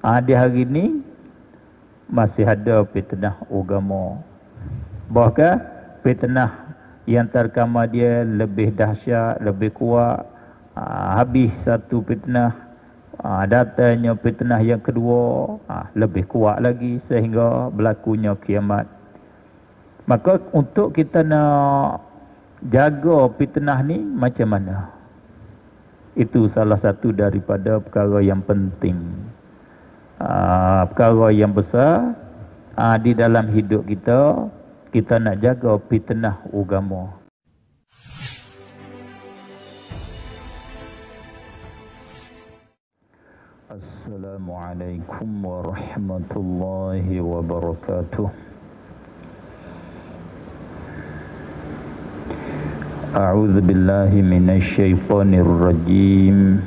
Di hari ni masih ada fitnah agama. Bahkan fitnah yang terkama dia lebih dahsyat, lebih kuat. Habis satu fitnah, datanya fitnah yang kedua, lebih kuat lagi sehingga berlakunya kiamat. Maka untuk kita nak jaga fitnah ni macam mana? Itu salah satu daripada perkara yang penting. Perkara yang besar di dalam hidup kita. Kita nak jaga fitnah agama. Assalamualaikum warahmatullahi wabarakatuh. A'udzu billahi minasy syaithanir rajim.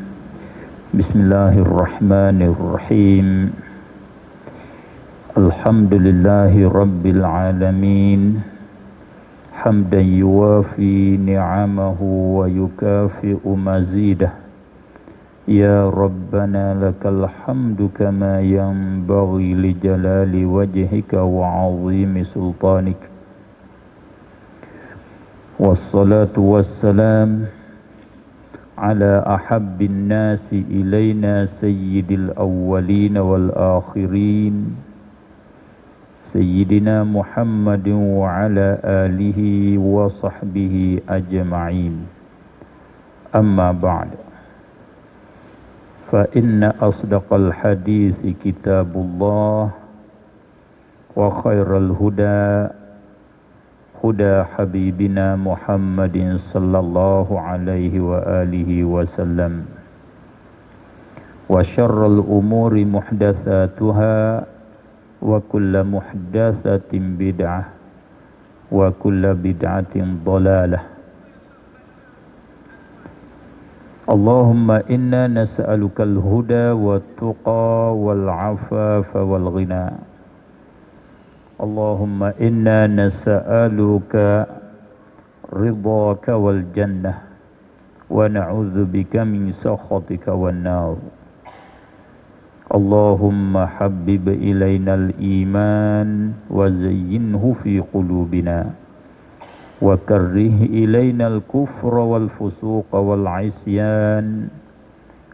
Bismillahirrahmanirrahim. Alhamdulillahi rabbil alamin. Hamdan yuwafi ni'amahu wa yukafi'u mazidah. Ya Rabbana lakal hamdu kama yanbaghi li jalali wajhika wa 'azimi sultanik. Wassalatu wassalam ala ahabbin nasi ilaina sayyidil awwalin wal akhirin Sayyidina Muhammadin wa ala alihi wa sahbihi ajma'in. Amma ba'd. Fa inna asdaqal hadithi kitabullah wa khairal huda huda habibina Muhammadin sallallahu alaihi wa alihi wasallam. Wa syarrul umuri muhdatsatuha wa kullu muhdatsatin bid'ah wa kullu bid'atin dhalalah. Allahumma inna nas'aluka al-huda wat-tuqa wal-'afafa wal-ghina. Allahumma inna nas'aluka ridhaka wal-jannah wa na'udzubika min sakhatika wan-nar. Allahumma habbib ilainal iman wa zayyinhu fi qulubina wa karrih ilainal kufra wal fusuqa wal isyan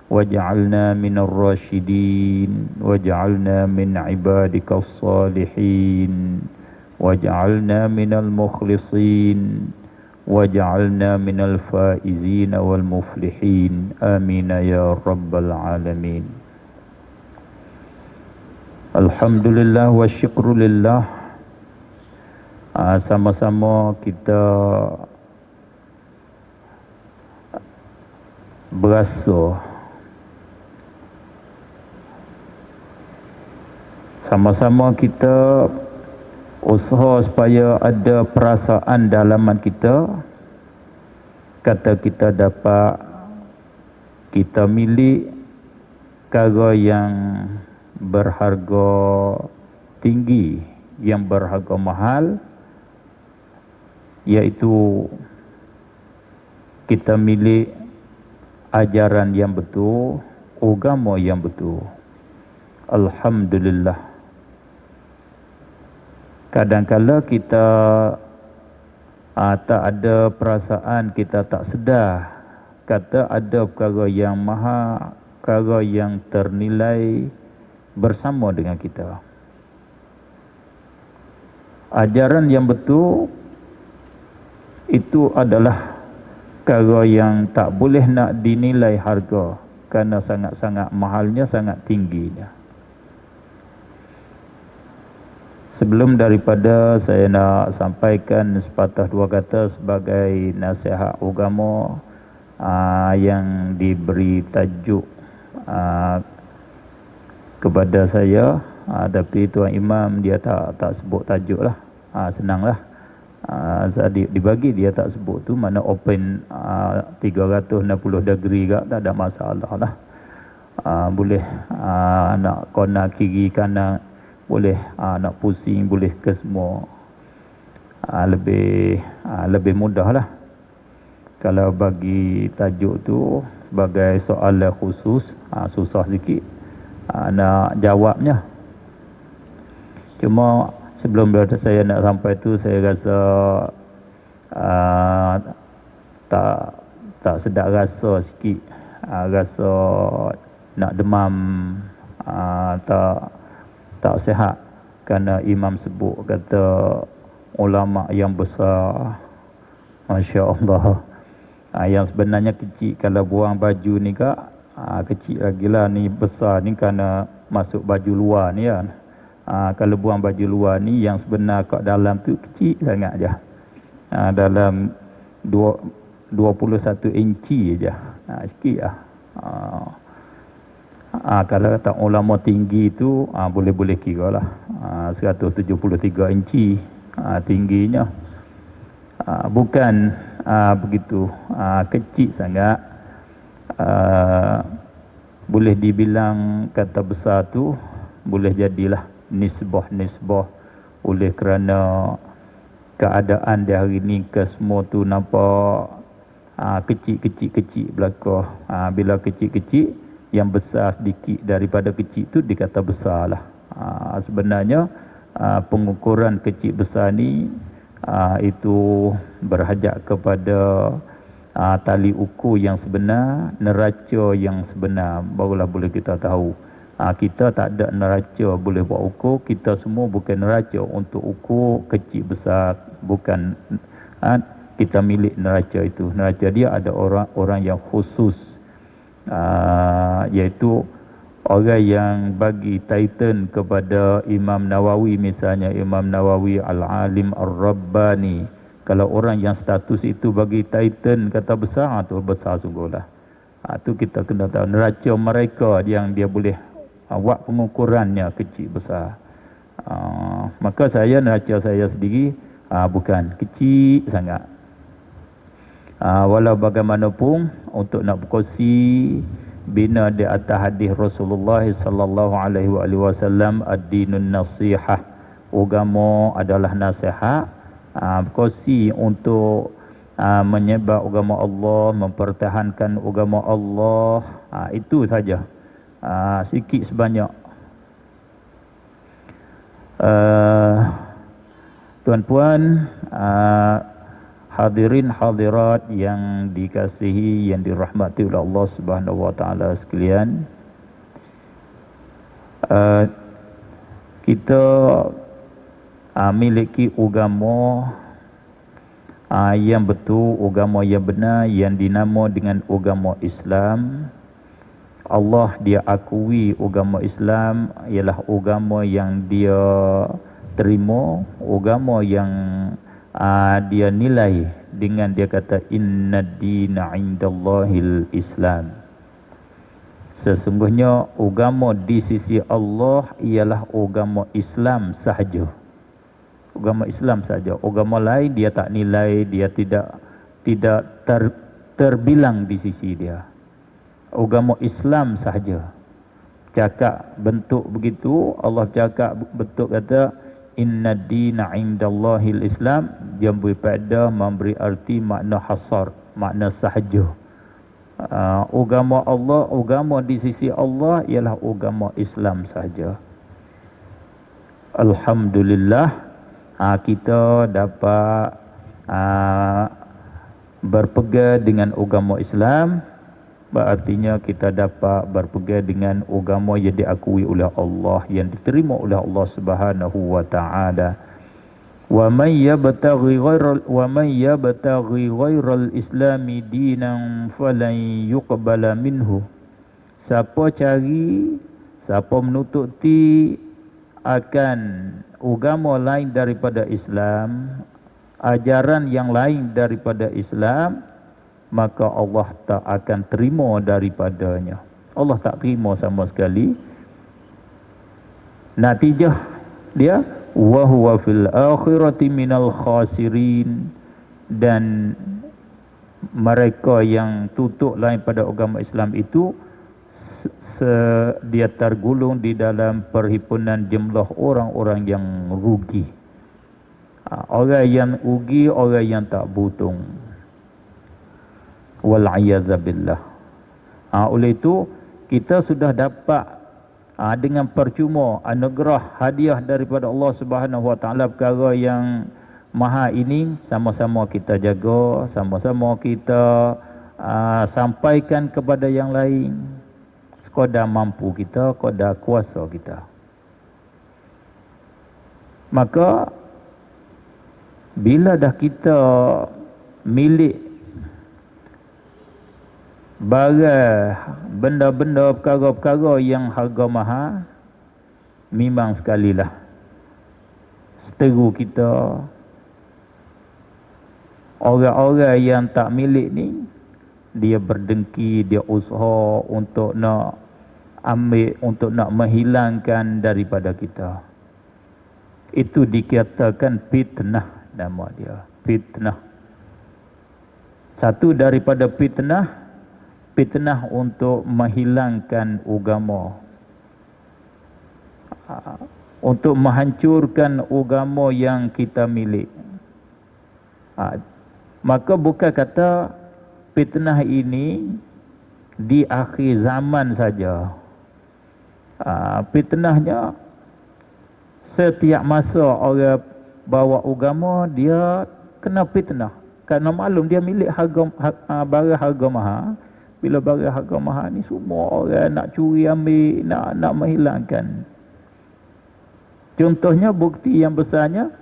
waj'alna minar rasyidin waj'alna min ibadikas salihin waj'alna minal mukhlisin waj'alna minal faizin wal muflihin. Amin ya rabbal alamin. Alhamdulillah wa syukrulillah. Sama-sama kita berasa, sama-sama kita usaha supaya ada perasaan dalaman kita, kata kita dapat kita milik perkara yang berharga tinggi, yang berharga mahal, iaitu kita milik ajaran yang betul, agama yang betul. Alhamdulillah. Kadang-kala kita tak ada perasaan, kita tak sedar, kata ada perkara yang maha, perkara yang ternilai bersama dengan kita. Ajaran yang betul itu adalah perkara yang tak boleh nak dinilai harga, kerana sangat-sangat mahalnya, sangat tingginya. Sebelum daripada saya nak sampaikan sepatah dua kata sebagai nasihat agama yang diberi tajuk kepada saya, tapi Tuan Imam dia tak sebut tajuk lah, senanglah. Dibagi dia tak sebut tu, mana open 360 degree gak, tak ada masalah lah. Boleh nak kona kiri kanan, boleh nak pusing, boleh ke semua. Lebih mudah lah kalau bagi tajuk tu sebagai soalan khusus, susah sikit. nak jawabnya. Cuma sebelum saya nak sampai tu, saya rasa tak sedap rasa sikit, rasa nak demam, tak sihat. Kerana imam sebut kata ulama yang besar, Masya Allah, yang sebenarnya kecil. Kalau buang baju ni kak, kecil lagi lah. Ni besar ni kerana masuk baju luar ni kan. Kalau buang baju luar ni, yang sebenar kat dalam tu kecil sangat je. Dalam 21 inci je. Sikit lah. Kalau kata ulama tinggi tu, boleh-boleh kira lah. 173 inci tingginya. Bukan begitu kecil sangat. Boleh dibilang kata besar tu, boleh jadilah nisbah oleh kerana keadaan di hari ni ke semua tu nampak kecil belaka. Bila kecil-kecil, yang besar sedikit daripada kecil tu dikata besar lah. Sebenarnya pengukuran kecil besar ni itu berhajat kepada tali ukur yang sebenar, neraca yang sebenar, barulah boleh kita tahu. Kita tak ada neraca boleh buat ukur. Kita semua bukan neraca untuk ukur kecil besar. Bukan kita milik neraca itu. Neraca dia ada orang yang khusus, iaitu orang yang bagi title kepada Imam Nawawi. Misalnya Imam Nawawi Al-Alim Ar-Rabbani. Kalau orang yang status itu bagi title kata besar, tu besar sungguhlah. Tu kita kena tahu neraca mereka yang dia boleh buat pengukurannya kecil besar. Maka neraca saya sendiri bukan kecil sangat. Walau bagaimanapun, untuk nak berkongsi bina di atas hadis Rasulullah sallallahu alaihi wasallam, ad-dinun nasihah, agama adalah nasihat. Berkongsi untuk menyebar agama Allah, mempertahankan agama Allah, itu saja. Sikit sebanyak. Tuan-puan, hadirin hadirat yang dikasihi, yang dirahmati oleh Allah Subhanahu wa taala sekalian, kita miliki agama yang betul, agama yang benar, yang dinama dengan agama Islam. Allah dia akui agama Islam ialah agama yang dia terima, agama yang dia nilai dengan dia kata innad dina indallahil Islam. Sesungguhnya agama di sisi Allah ialah agama Islam sahaja. Agama Islam sahaja. Agama lain dia tak nilai, dia tidak terbilang di sisi dia. Agama Islam sahaja. Cakap bentuk begitu, Allah cakap bentuk kata inna dina indallahil Islam, dia beri pada memberi arti makna hasar, makna sahaja. Agama Allah, agama di sisi Allah ialah agama Islam sahaja. Alhamdulillah, kita dapat berpegang dengan agama Islam. Berartinya kita dapat berpegang dengan agama yang diakui oleh Allah, yang diterima oleh Allah Subhanahu wa taala. Wa may yabtaghi ghairal islami dinan falan yuqbala minhu. Siapa menututi akan agama lain daripada Islam, ajaran yang lain daripada Islam, maka Allah tak akan terima daripadanya. Allah tak terima sama sekali. Natijah dia wa huwa fil akhirati minal khasirin, dan mereka yang tutup lain pada agama Islam itu dia tergulung di dalam perhimpunan jumlah orang-orang yang rugi. Orang yang rugi, orang yang tak buntung. Wal'iyadzabillah. Oleh itu kita sudah dapat dengan percuma anugerah hadiah daripada Allah Subhanahu Wa Taala perkara yang maha ini sama-sama kita jaga, sama-sama kita sampaikan kepada yang lain sekadar mampu kita, sekadar kuasa kita. Maka bila dah kita milik barang, benda-benda, perkara-perkara yang harga mahal, memang sekalilah seteru kita. Orang-orang yang tak milik ni, dia berdengki, dia usaha untuk nak ambil, untuk nak menghilangkan daripada kita. Itu dikatakan fitnah, nama dia, fitnah. Satu daripada fitnah, fitnah untuk menghilangkan agama, untuk menghancurkan agama yang kita milik. Maka bukan kata fitnah ini di akhir zaman saja. Fitnahnya setiap masa orang bawa agama, dia kena fitnah. Kerana maklum dia milik barang harga mahal. Bila barang harga mahal ni semua orang nak curi ambil, nak menghilangkan. Contohnya, bukti yang besarnya,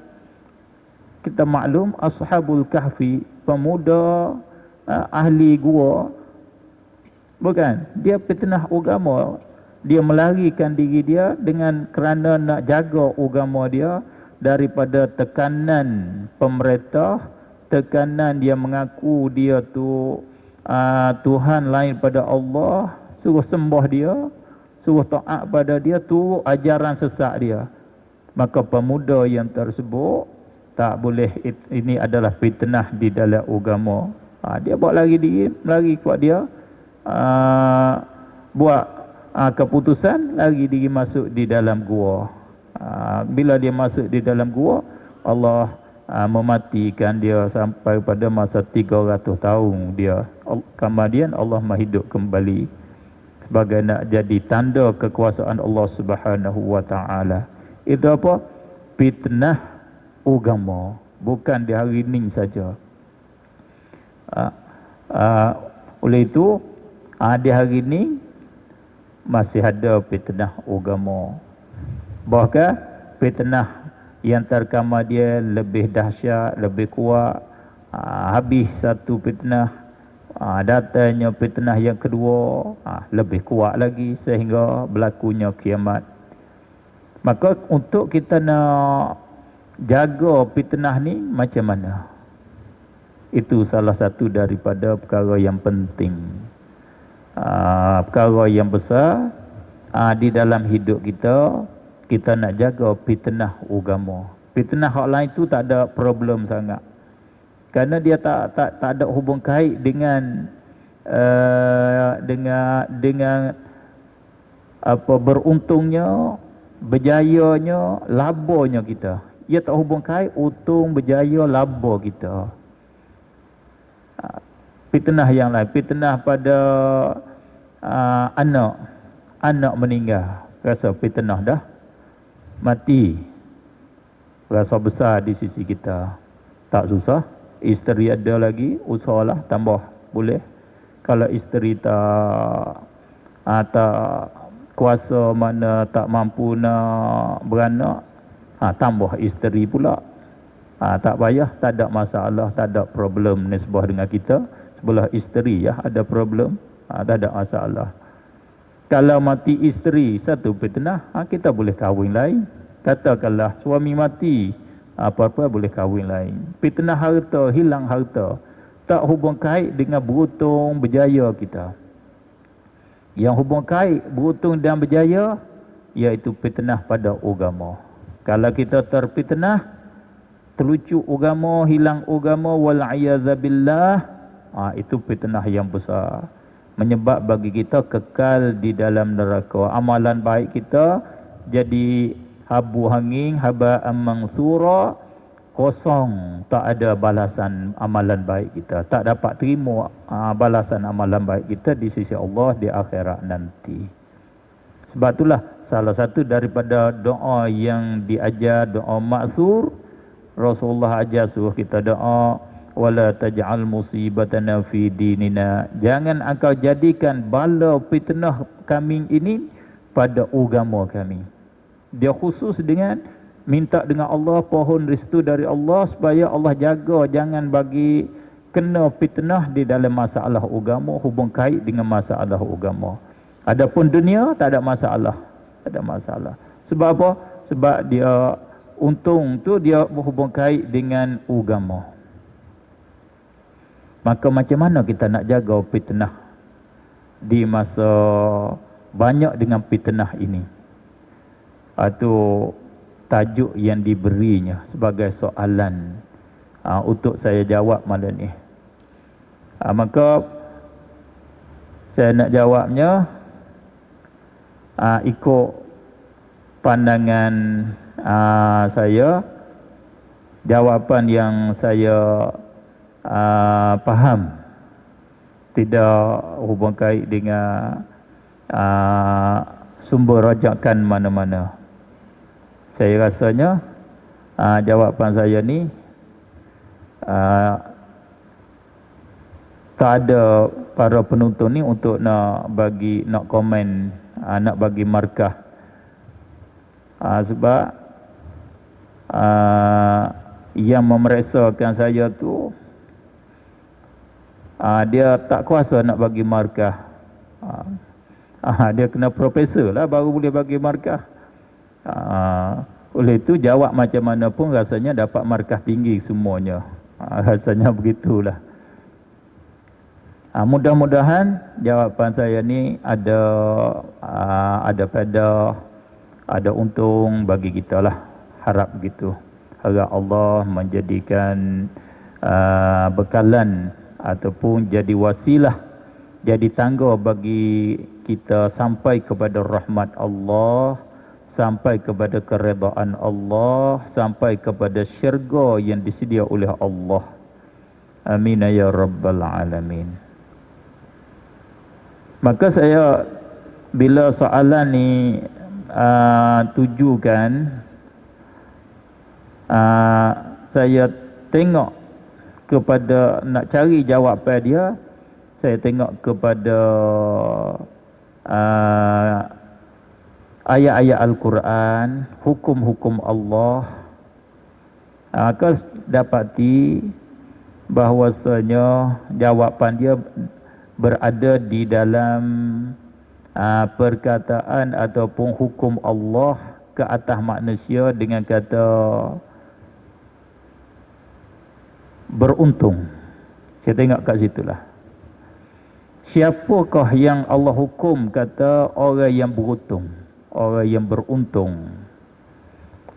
kita maklum Ashabul Kahfi, pemuda ahli gua, bukan? Dia fitnah agama. Dia melarikan diri dia dengan kerana nak jaga agama dia daripada tekanan pemerintah, tekanan dia mengaku dia tu Tuhan lain pada Allah, suruh sembah dia, suruh taat pada dia, tu ajaran sesat dia. Maka pemuda yang tersebut tak boleh, ini adalah fitnah di dalam agama. Dia buat lari diri, lari kuat dia, buat keputusan, lari diri masuk di dalam gua. Bila dia masuk di dalam gua, Allah mematikan dia sampai pada masa 300 tahun dia. Kemudian Allah menghidup kembali sebagai nak jadi tanda kekuasaan Allah Subhanahu Wa Taala. Itu apa? Fitnah agama, bukan di hari ini saja. Oleh itu di hari ini masih ada fitnah agama. Bahkan fitnah yang terkama dia lebih dahsyat, lebih kuat. Habis satu fitnah, datanya fitnah yang kedua, lebih kuat lagi sehingga berlakunya kiamat. Maka untuk kita nak jaga fitnah ni macam mana? Itu salah satu daripada perkara yang penting, perkara yang besar di dalam hidup kita. Kita nak jaga fitnah agama. Fitnah hak lain tu tak ada problem sangat, kerana dia tak ada hubung kait dengan apa beruntungnya, berjayanya, labanya kita. Ia tak hubung kait untung, berjaya, laba kita. Fitnah yang lain, fitnah pada anak meninggal, rasa fitnah dah. Mati, rasa besar di sisi kita, tak susah. Isteri ada lagi, usahalah tambah boleh. Kalau isteri tak kuasa, mana tak mampu nak beranak, tambah isteri pula. Tak payah, tak ada masalah, tak ada problem nisbah dengan kita. Sebelah isteri ada problem, tak ada masalah. Kalau mati isteri, satu fitnah, kita boleh kahwin lain. Katakanlah suami mati, apa-apa boleh kahwin lain. Fitnah harta, hilang harta, tak hubung kait dengan beruntung, berjaya kita. Yang hubung kait beruntung dan berjaya, iaitu fitnah pada agama. Kalau kita terfitnah, terlucu agama, hilang agama, wal'iyadzabillah, itu fitnah yang besar, menyebab bagi kita kekal di dalam neraka. Amalan baik kita jadi habu hanging, haba'an mansura, kosong, tak ada balasan amalan baik kita, tak dapat terima balasan amalan baik kita di sisi Allah di akhirat nanti. Sebab itulah salah satu daripada doa yang diajar, doa ma'thur, Rasulullah ajar suruh kita doa, wala taj'al musibatana fi dinina. Jangan engkau jadikan bala fitnah kami ini pada agama kami. Dia khusus dengan minta dengan Allah, pohon restu dari Allah supaya Allah jaga jangan bagi kena fitnah di dalam masalah agama, hubung kait dengan masalah agama. Adapun dunia tak ada masalah, tak ada masalah. Sebab apa? Sebab dia untung tu dia berhubung kait dengan agama. Maka macam mana kita nak jaga fitnah di masa banyak dengan fitnah ini? Itu tajuk yang diberinya sebagai soalan untuk saya jawab malam ni. Maka saya nak jawabnya ikut pandangan saya, jawapan yang saya faham, tidak hubung kait dengan sumber rajakan mana-mana. Saya rasanya jawapan saya ni tak ada para penonton ni untuk nak komen, nak bagi markah. Sebab yang memeriksakan saya tu dia tak kuasa nak bagi markah. Dia kena profesor lah baru boleh bagi markah. Oleh itu jawab macam mana pun rasanya dapat markah tinggi semuanya. Rasanya begitulah. Mudah-mudahan jawapan saya ni ada faedah, ada untung bagi kita lah. Harap begitu. Harap Allah menjadikan bekalan ataupun jadi wasilah, jadi tangga bagi kita sampai kepada rahmat Allah, sampai kepada keredaan Allah, sampai kepada syurga yang disedia oleh Allah. Amin ya rabbal alamin. Maka saya bila soalan ni tujukan, saya tengok kepada nak cari jawapan dia, saya tengok kepada ayat-ayat Al-Quran, hukum-hukum Allah. Maka dapati bahwasanya jawapan dia berada di dalam perkataan ataupun hukum Allah ke atas manusia dengan kata beruntung. Saya tengok kat situlah. Siapakah yang Allah hukum kata orang yang beruntung, orang yang beruntung,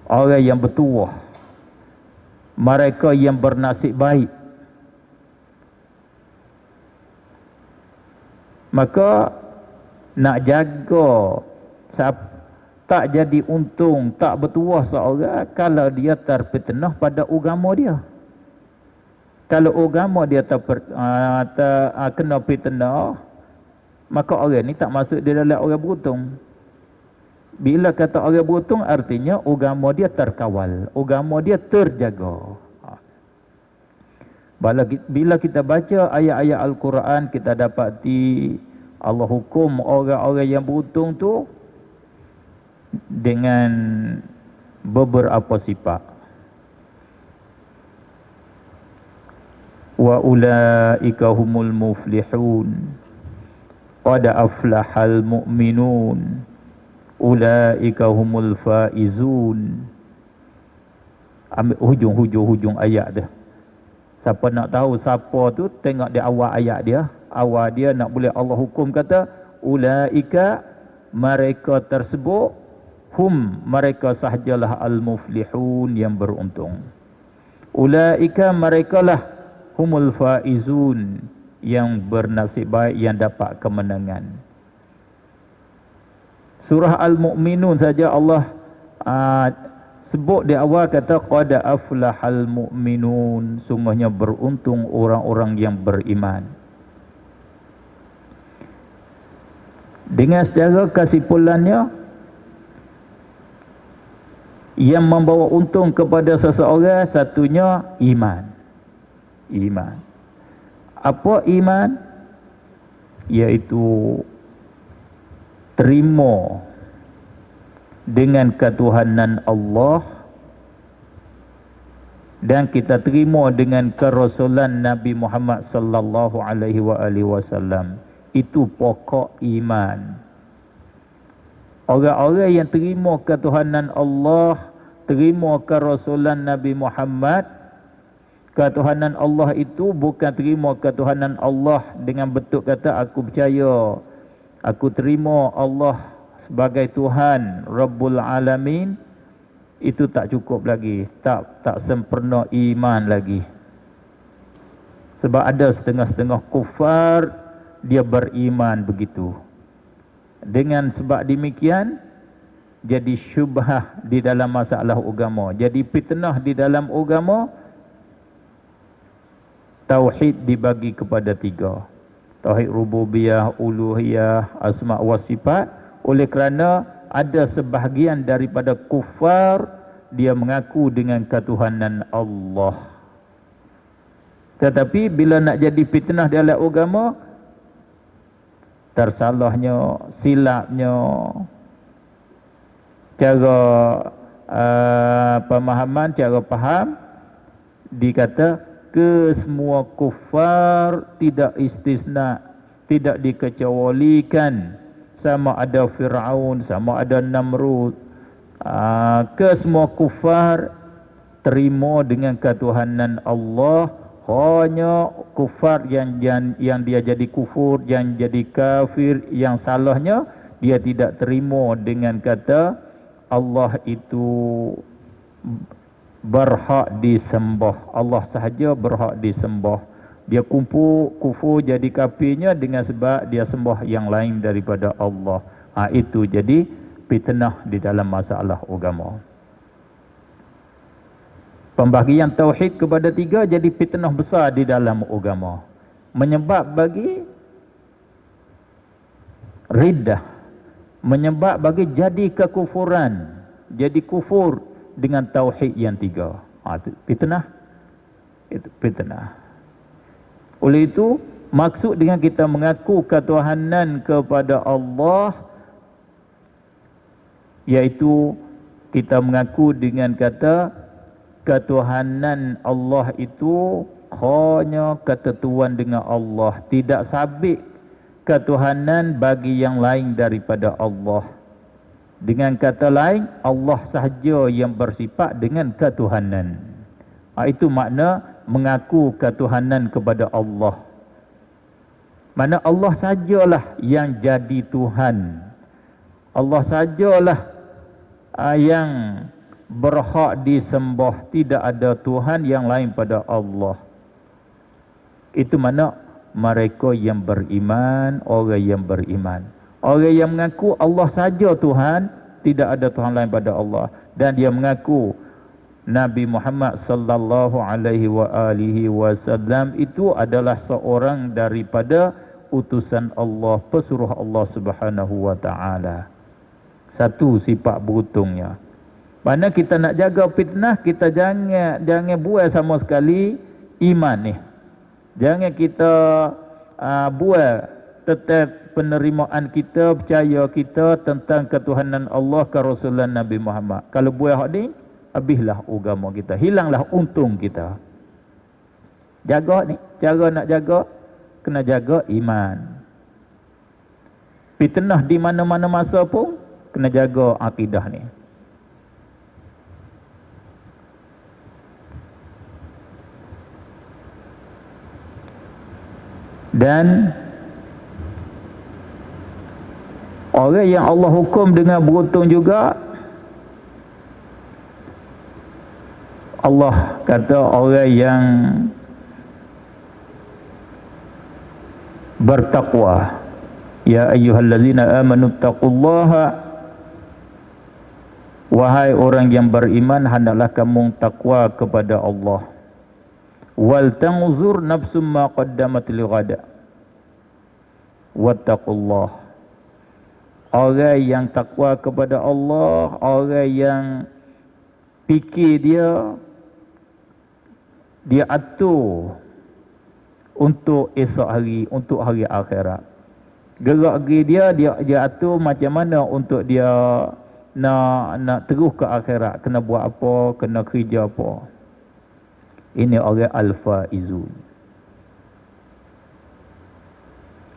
orang yang bertuah, mereka yang bernasib baik. Maka nak jaga tak jadi untung, tak bertuah seorang kalau dia terfitnah pada agama dia. Kalau agama dia kena fitnah, maka orang ni tak masuk di dalam orang beruntung. Bila kata orang beruntung artinya agama dia terkawal, agama dia terjaga. Bila kita baca ayat-ayat Al-Quran, kita dapati Allah hukum orang-orang yang beruntung tu dengan beberapa sifat. Wa ulaika humul muflihun, qad aflahal mu'minun, ulaika humul faizun. Ambil hujung ayat dia. Siapa nak tahu siapa tu, tengok di awal ayat dia. Awal dia nak boleh Allah hukum kata ulaika, mereka tersebut, hum, mereka sahajalah al-muflihun, yang beruntung. Ulaika, mereka lah humul faizun, yang bernasib baik, yang dapat kemenangan. Surah Al-Mu'minun saja Allah sebut di awal kata qad aflahal mu'minun, sungguhnya beruntung orang-orang yang beriman. Dengan secara kesimpulannya, Yang membawa untung kepada seseorang, satunya iman. Iman. Apa iman? Iaitu terima dengan ketuhanan Allah, dan kita terima dengan kerasulan Nabi Muhammad sallallahu alaihi wasallam. Itu pokok iman. Orang-orang yang terima ketuhanan Allah, terima kerasulan Nabi Muhammad, ketuhanan Allah itu bukan terima ketuhanan Allah dengan bentuk kata aku percaya, aku terima Allah sebagai Tuhan Rabbul Alamin. Itu tak cukup lagi, tak sempurna iman lagi. Sebab ada setengah-setengah kufar dia beriman begitu. Dengan sebab demikian jadi syubhah di dalam masalah agama, jadi fitnah di dalam agama. Tauhid dibagi kepada 3. Tauhid rububiyah, uluhiyah, asma wa sifat. Oleh kerana ada sebahagian daripada kufar dia mengaku dengan ketuhanan Allah. Tetapi bila nak jadi fitnah dalam agama, tersalahnya, silapnya, cara pemahaman, cara faham, dikata kesemua kufar tidak istisna, tidak dikecualikan, sama ada Fir'aun, sama ada Namrud. Kesemua kufar terima dengan ketuhanan Allah. Hanya kufar yang dia jadi kufur, yang jadi kafir, yang salahnya dia tidak terima dengan kata Allah itu berhak disembah. Allah sahaja berhak disembah. Dia kufur jadi kafirnya dengan sebab dia sembah yang lain daripada Allah. Itu jadi fitnah di dalam masalah agama. Pembahagian tauhid kepada 3 jadi fitnah besar di dalam agama. Menyebab bagi riddah, menyebab bagi jadi kekufuran, jadi kufur dengan tauhid yang 3. Itu fitnah. Itu fitnah. Oleh itu, maksud dengan kita mengaku ketuhanan kepada Allah, iaitu kita mengaku dengan kata ketuhanan Allah itu hanya ketentuan dengan Allah, tidak sabit ketuhanan bagi yang lain daripada Allah. Dengan kata lain, Allah sahaja yang bersifat dengan ketuhanan. Itu makna mengaku ketuhanan kepada Allah. Mana Allah sajalah yang jadi Tuhan. Allah sajalah yang berhak disembah, tidak ada Tuhan yang lain pada Allah. Itu mana mereka yang beriman, orang yang beriman. Orang yang mengaku Allah saja Tuhan, tidak ada Tuhan lain pada Allah, dan dia mengaku Nabi Muhammad sallallahu alaihi wasallam itu adalah seorang daripada utusan Allah, pesuruh Allah Subhanahu wa taala. Satu sifat beruntungnya. Mana kita nak jaga fitnah, kita jangan buai sama sekali iman ni. Jangan kita buai tetap penerimaan kita, percaya kita tentang ketuhanan Allah, kerasulan Nabi Muhammad. Kalau buai hak ni, habislah agama kita, hilanglah untung kita. Jaga ni, cara nak jaga, kena jaga iman. Fitnah di mana-mana masa pun kena jaga akidah ni. Dan orang yang Allah hukum dengan beruntung juga, Allah kata orang yang bertakwa, ya ayyuhallazina amanu taqullaha, wahai orang yang beriman, hendaklah kamu takwa kepada Allah. Wal tanzur nafsum ma qaddamat lighada wattaqullah. Orang yang takwa kepada Allah, orang yang fikir dia atur untuk esok hari, untuk hari akhirat. Gerak geri dia atur macam mana untuk dia nak terus ke akhirat, kena buat apa, kena kerja apa. Ini orang al-faizun.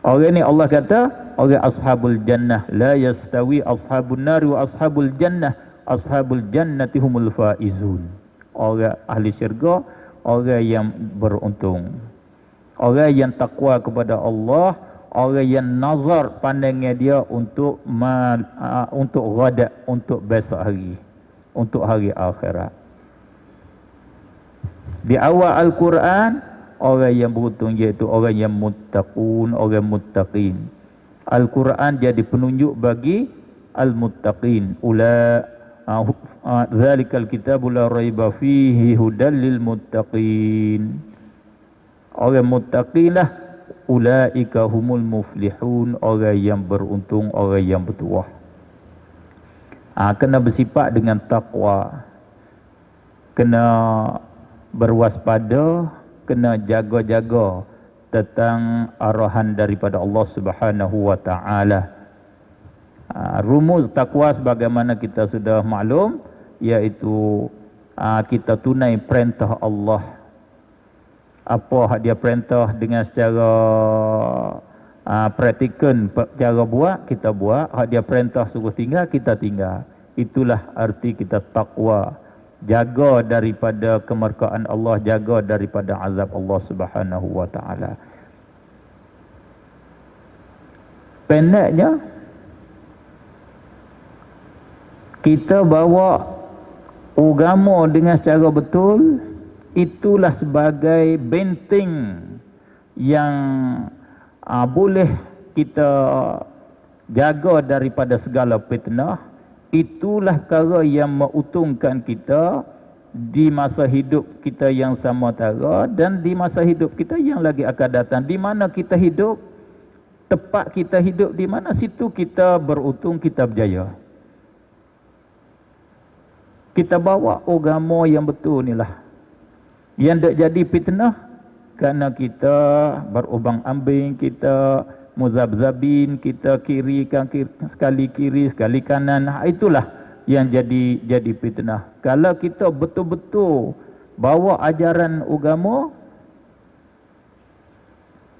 Orang ni Allah kata, orang ashabul jannah, la yastawi ashabun nari wa ashabul jannah, ashabul jannati humul faizun. Orang ahli syurga, orang yang beruntung. Orang yang takwa kepada Allah, orang yang nazar pandangnya dia untuk ghadat, untuk besok hari, untuk hari akhirat. Di awal Al-Quran, orang yang beruntung iaitu orang yang muttaqun, orang muttaqin. Al-Quran jadi penunjuk bagi al-muttaqin. Zalikal kitabu la raiba fihi hudal lil muttaqin. Orang muttaqinlah, ulaika humul muflihun, orang yang beruntung, orang yang bertuah. Kena bersifat dengan taqwa, kena berwaspada, kena jaga-jaga tentang arahan daripada Allah Subhanahu wa taala. Rumus takwa sebagaimana kita sudah maklum, iaitu kita tunai perintah Allah. Apa hak dia perintah dengan secara praktikal, cara buat, kita buat. Hak dia perintah suruh tinggal, kita tinggal. Itulah arti kita takwa. Jaga daripada kemurkaan Allah, jaga daripada azab Allah Subhanahu wa taala. Pendeknya, kita bawa agama dengan secara betul, itulah sebagai benteng yang boleh kita jaga daripada segala fitnah. Itulah perkara yang menguntungkan kita di masa hidup kita yang samantara dan di masa hidup kita yang lagi akan datang. Di mana kita hidup, tempat kita hidup di mana, situ kita beruntung, kita berjaya. Kita bawa agama yang betul inilah yang tak jadi fitnah, kerana kita berubang ambing, kita muzabzabin, kita sekali kiri, sekali kanan. Itulah yang jadi fitnah. Kalau kita betul-betul bawa ajaran agama,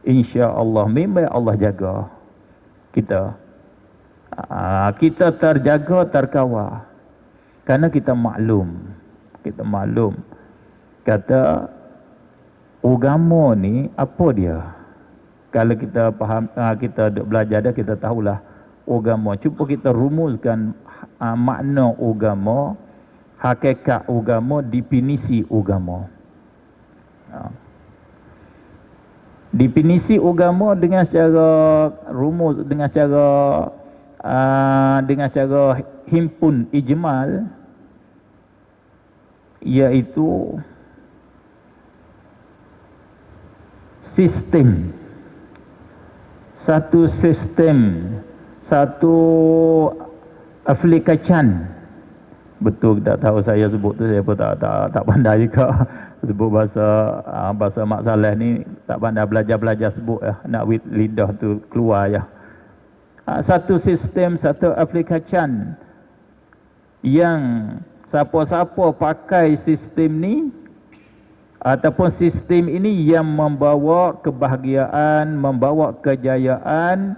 insya-Allah memang Allah jaga kita. Kita terjaga, terkawal. Kerana kita maklum. Kata agama ni apa dia? Kalau kita faham, kita belajar dah, kita tahulah agama. Cuba kita rumuskan makna agama, hakikat agama, definisi agama. Definisi agama dengan secara rumus, dengan cara himpun ijmal, iaitu sistem, satu aplikasi. Betul tak tahu saya sebut tu, saya pun tak pandai juga sebut bahasa Mak Saleh ni, tak pandai belajar sebut ya, nak lidah tu keluar ya. Satu sistem, satu aplikasi yang siapa-siapa pakai sistem ni ataupun sistem ini yang membawa kebahagiaan, membawa kejayaan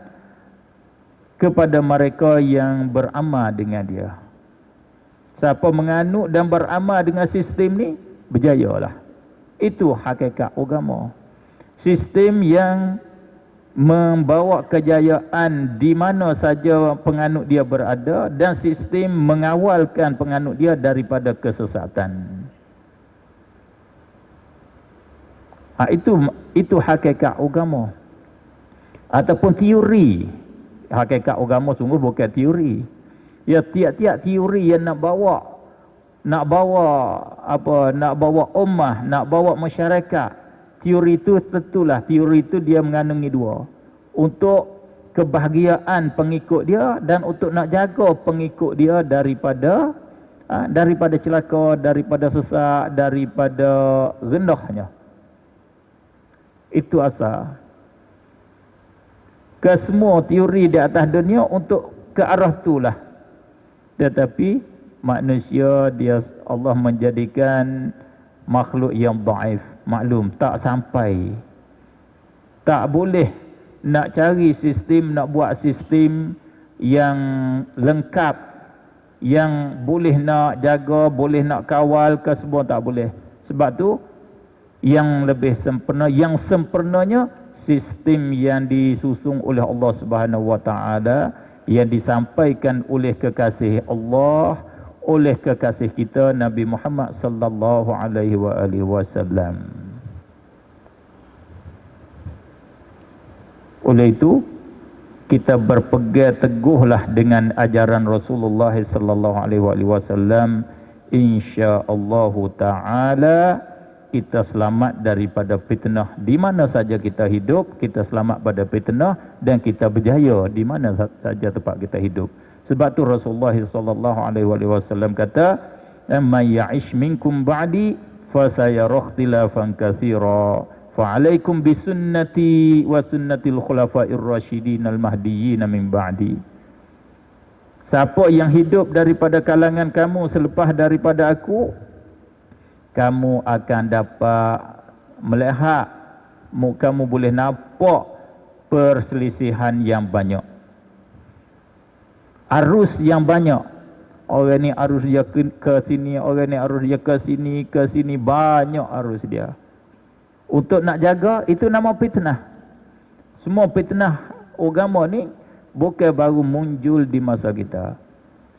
kepada mereka yang beramal dengan dia. Siapa menganut dan beramal dengan sistem ni, berjayalah. Itu hakikat agama. Sistem yang membawa kejayaan di mana saja penganut dia berada, dan sistem mengawalkan penganut dia daripada kesesatan. Itu hakikat agama. Ataupun teori. Hakikat agama sungguh bukan teori. Ya, tiap-tiap teori yang nak bawa ummah, nak bawa masyarakat. Teori itu tentulah, teori itu dia mengandungi dua. Untuk kebahagiaan pengikut dia dan untuk nak jaga pengikut dia daripada daripada celaka, daripada sesak, daripada rendahnya. Itu asal. Kesemua teori di atas dunia untuk ke arah itulah. Tetapi manusia dia Allah menjadikan makhluk yang dhaif, maklum tak sampai. Tak boleh nak cari sistem, nak buat sistem yang lengkap, yang boleh nak jaga, boleh nak kawal ke semua, tak boleh. Sebab tu yang lebih sempurna, yang sempurnanya sistem yang disusung oleh Allah Subhanahu Wa Taala, yang disampaikan oleh kekasih Allah, oleh kekasih kita Nabi Muhammad sallallahu alaihi wasallam. Oleh itu kita berpegang teguhlah dengan ajaran Rasulullah sallallahu alaihi wasallam, insya-Allah taala kita selamat daripada fitnah. Di mana saja kita hidup, kita selamat pada fitnah dan kita berjaya di mana saja tempat kita hidup. Sebab tu Rasulullah sallallahu alaihi wasallam kata, "Man ya'ish minkum ba'di fa sayara ikhtilafan katsira, fa 'alaikum bi sunnati wa sunnatil khulafa'ir rasyidin al-mahdiyyin min ba'di." Siapa yang hidup daripada kalangan kamu selepas daripada aku, kamu akan dapat melihat, kamu boleh nampak perselisihan yang banyak, arus yang banyak. Orang ni arus dia ke sini, orang ni arus dia ke sini, banyak arus dia. Untuk nak jaga, itu nama fitnah. Semua fitnah agama ni bukan baru muncul di masa kita.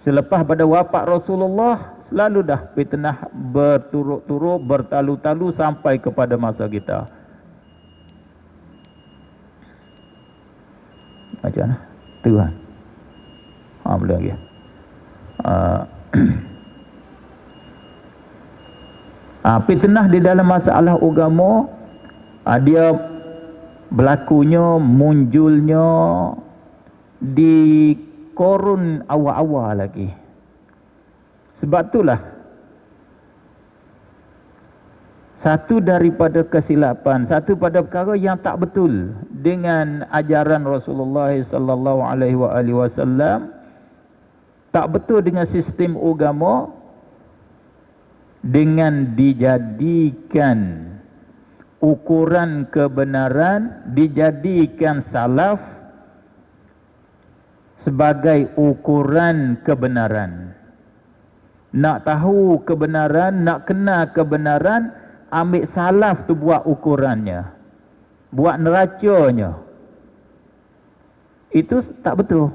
Selepas pada wafat Rasulullah, selalu dah fitnah berturut-turut, bertalu-talu sampai kepada masa kita. Macam mana? Tuhan. Boleh lagi. Fitnah di dalam masalah agama, dia berlakunya, munculnya di korun awal-awal lagi. Sebab itulah satu daripada kesilapan, satu pada perkara yang tak betul dengan ajaran Rasulullah sallallahu alaihi wasallam, tak betul dengan sistem agama, dengan dijadikan ukuran kebenaran, dijadikan salaf sebagai ukuran kebenaran. Nak tahu kebenaran, nak kenal kebenaran, ambil salaf tu buat ukurannya, buat neracanya. Itu tak betul.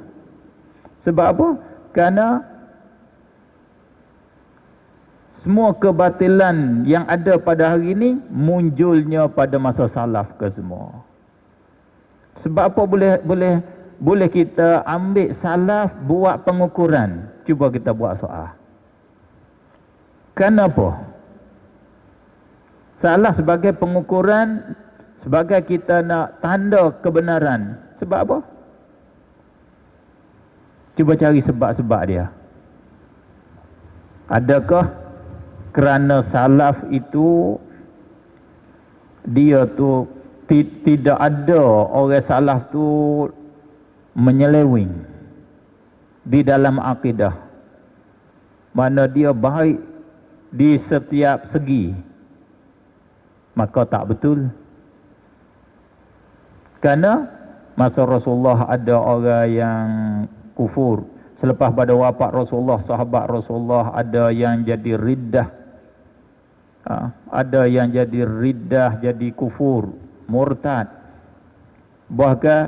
Sebab apa? Kerana semua kebatilan yang ada pada hari ini munculnya pada masa salaf ke semua. Sebab apa boleh kita ambil salaf buat pengukuran? Cuba kita buat soal. Kenapa? Salah sebagai pengukuran, sebagai kita nak tanda kebenaran. Sebab apa? Cuba cari sebab-sebab dia. Adakah kerana salaf itu dia tu tidak ada orang salaf tu menyeleweng di dalam akidah, mana dia baik di setiap segi? Maka tak betul. Kerana masa Rasulullah ada orang yang kufur. Selepas pada wafat Rasulullah, sahabat Rasulullah ada yang jadi riddah, ada yang jadi riddah, jadi kufur, murtad. Bahkan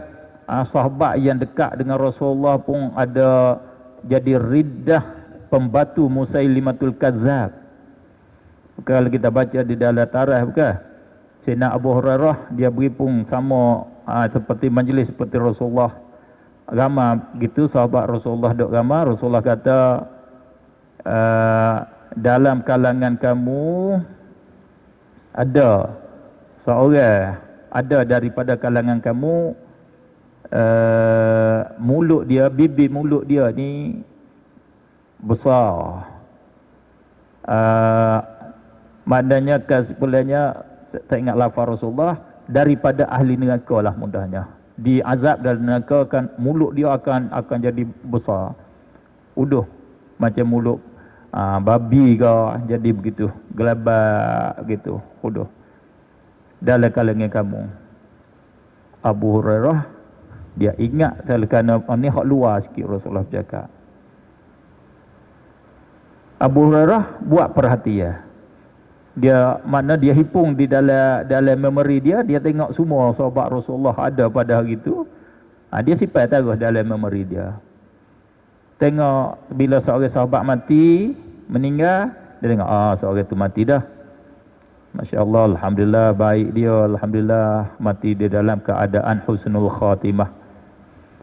sahabat yang dekat dengan Rasulullah pun ada jadi riddah, pembatu Musailimatul Kazzab. Kalau kita baca di dalam tarikh, bukan? Sayyidina Abu Hurairah dia beripung sama seperti majlis seperti Rasulullah. Ramai gitu sahabat Rasulullah duk ramai. Rasulullah kata, dalam kalangan kamu ada seorang, ada daripada kalangan kamu, mulut dia, bibir mulut dia ni besar, Maknanya kesimpulannya, saya ingat lafaz Rasulullah, daripada ahli neraka lah mudahnya. Diazab dalam neraka, mulut dia akan jadi besar. Uduh macam mulut babi ke, jadi begitu gelabak gitu, uduh. Dalam kalangan kamu, Abu Hurairah dia ingat kerana ni hak luar sikit Rasulullah bercakap. Abu Hurairah buat perhatian. Dia mana dia hipung di dalam memori dia tengok semua sahabat Rasulullah ada pada hari itu. Dia simpan terus dalam memori dia. Tengok bila seorang sahabat mati, meninggal, dia tengok seorang itu mati dah. Masya-Allah, alhamdulillah baik dia, alhamdulillah mati dia dalam keadaan husnul khatimah.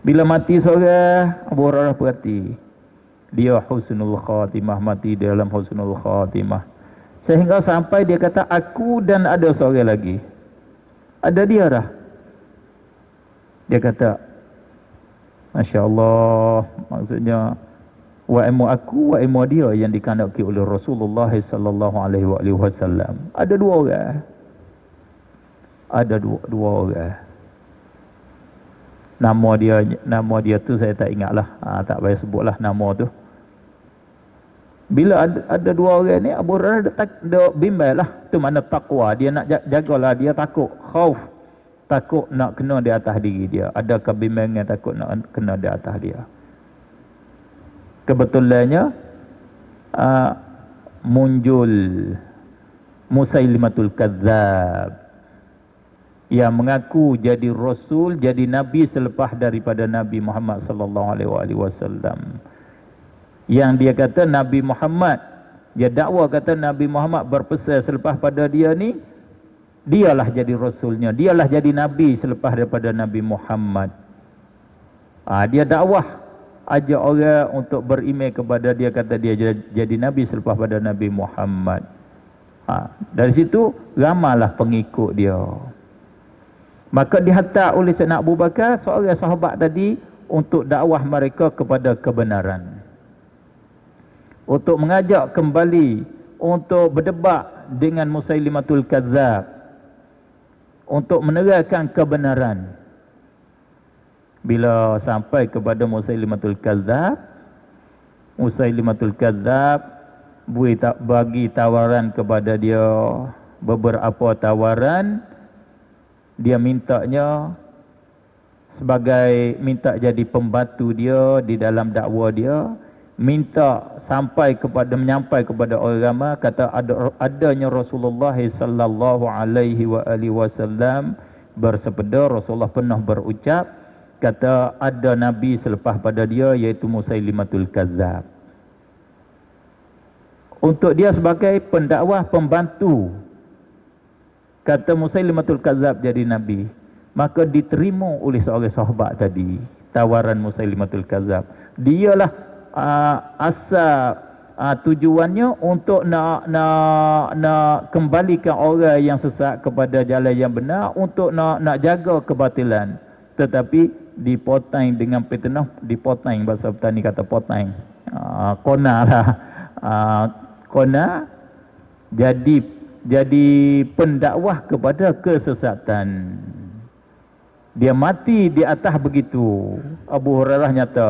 Bila mati seorang, Abu Hurairah perhati, dia husnul khatimah, mati dalam husnul khatimah. Sehingga sampai dia kata, aku dan ada seorang lagi. Ada dia dah. Dia kata, Masya Allah, maksudnya wa ilmu aku, wa ilmu dia yang dikandaki oleh Rasulullah sallallahu alaihi wasallam. Ada dua orang. Ada dua orang. Nama dia tu saya tak ingatlah. Tak payah sebutlah nama tu. Bila ada dua orang ni, Abu Hurairah dia bimbang lah. Tu mana takwa. Dia nak jagalah, dia takut. Khauf. Takut nak kena di atas diri dia. Ada kebimbangan takut nak kena di atas dia. Kebetulannya, muncul Musailimatul Kadzab. Yang mengaku jadi Rasul, jadi Nabi selepas daripada Nabi Muhammad sallallahu alaihi wasallam. Yang dia kata Nabi Muhammad, dia dakwa kata Nabi Muhammad berpesan selepas pada dia ni, dialah jadi Rasulnya, dialah jadi Nabi selepas daripada Nabi Muhammad. Dia dakwah, ajak orang untuk beriman kepada dia, kata dia jadi Nabi selepas pada Nabi Muhammad. Dari situ ramailah pengikut dia. Maka dihantar oleh Sayyidina Abu Bakar seorang sahabat tadi untuk dakwah mereka kepada kebenaran. Untuk mengajak kembali, untuk berdebat dengan Musailimatul Kadzab, untuk menerangkan kebenaran. Bila sampai kepada Musailimatul Kadzab, Musailimatul Kadzab bagi tawaran kepada dia, beberapa tawaran. Dia mintanya sebagai minta jadi pembantu dia di dalam dakwah dia, minta menyampai kepada orang ramai, kata adanya Rasulullah sallallahu alaihi wasallam bersabda, Rasulullah pernah berucap, kata ada nabi selepas pada dia iaitu Musailimatul Kadzab. Untuk dia sebagai pendakwah, pembantu, kata Musailimatul Kadzab jadi nabi. Maka diterima oleh seorang sahabat tadi tawaran Musailimatul Kadzab. Dialah asal tujuannya untuk nak kembalikan orang yang sesat kepada jalan yang benar, untuk nak jaga kebatilan. Tetapi dipotong dengan fitnah, dipotong, bahasa petani kata potong. Kona lah. Kona jadi pendakwah kepada kesesatan. Dia mati di atas begitu. Abu Hurairah nyata,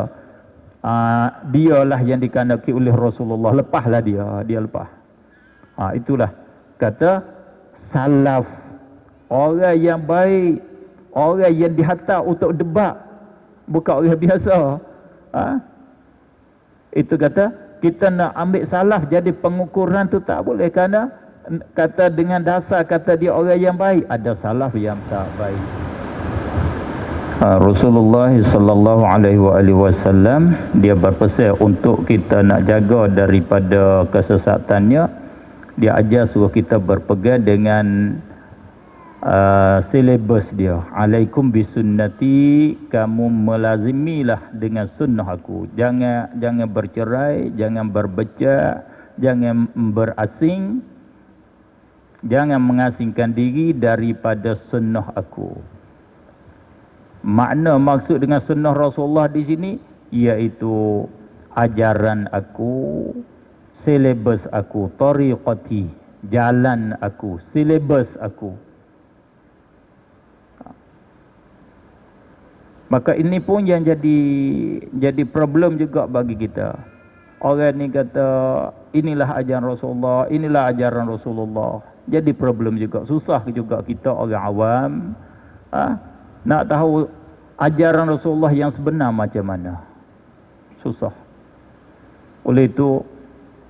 dialah yang dikandaki oleh Rasulullah. Lepaslah dia lepas. Itulah kata salaf, orang yang baik, orang yang dihantar untuk debat, bukan orang biasa. Itu kata kita nak ambil salaf jadi pengukuran tu tak boleh, kerana kata dengan dasar kata dia orang yang baik, ada salaf yang tak baik. Rasulullah sallallahu alaihi wasallam dia berpesan untuk kita nak jaga daripada kesesatannya. Dia ajar suruh kita berpegang dengan silabus dia. Alaikum bisunnati, kamu melazimilah dengan sunnah aku. Jangan bercerai, jangan berbecah, jangan berasing, jangan mengasingkan diri daripada sunnah aku. Maksud dengan sunnah Rasulullah di sini iaitu ajaran aku, Silabus aku, tariqati, jalan aku, silabus aku. Maka ini pun yang jadi problem juga bagi kita. Orang ni kata inilah ajaran Rasulullah, inilah ajaran Rasulullah. Jadi problem juga, susah juga kita orang awam nak tahu ajaran Rasulullah yang sebenar macam mana. Susah. Oleh itu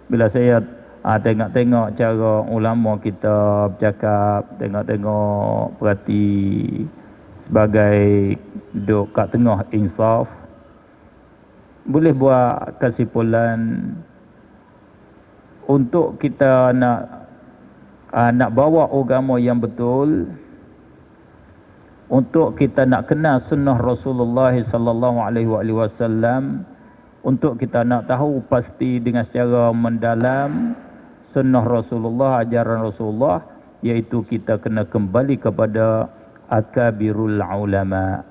bila saya tengok-tengok cara ulama kita bercakap, tengok-tengok perhati sebagai duduk kat tengah insaf, boleh buat kesimpulan untuk kita nak bawa agama yang betul, untuk kita nak kenal sunnah Rasulullah sallallahu alaihi wasallam, untuk kita nak tahu pasti dengan secara mendalam sunnah Rasulullah, ajaran Rasulullah, iaitu kita kena kembali kepada akabirul ulama.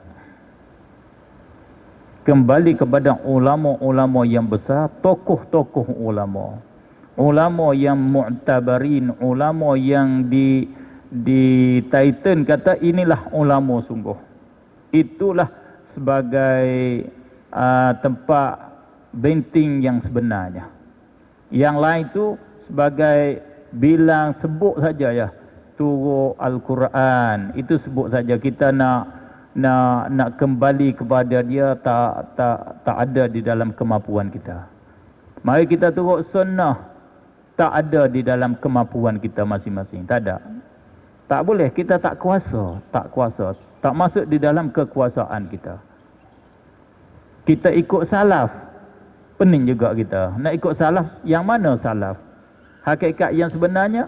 Kembali kepada ulama-ulama yang besar, tokoh-tokoh ulama. Ulama yang mu'tabarin, ulama yang di Titan kata inilah ulama sungguh. Itulah sebagai tempat benting yang sebenarnya. Yang lain tu sebagai bilang sebut saja ya, turut Al-Quran, itu sebut saja. Kita nak kembali kepada dia tak ada di dalam kemampuan kita. Mari kita turut sunnah, tak ada di dalam kemampuan kita masing-masing. Tak ada. Tak boleh, kita tak kuasa, tak masuk di dalam kekuasaan kita. Kita ikut salaf, pening juga kita. Nak ikut salaf, yang mana salaf? Hakikat yang sebenarnya,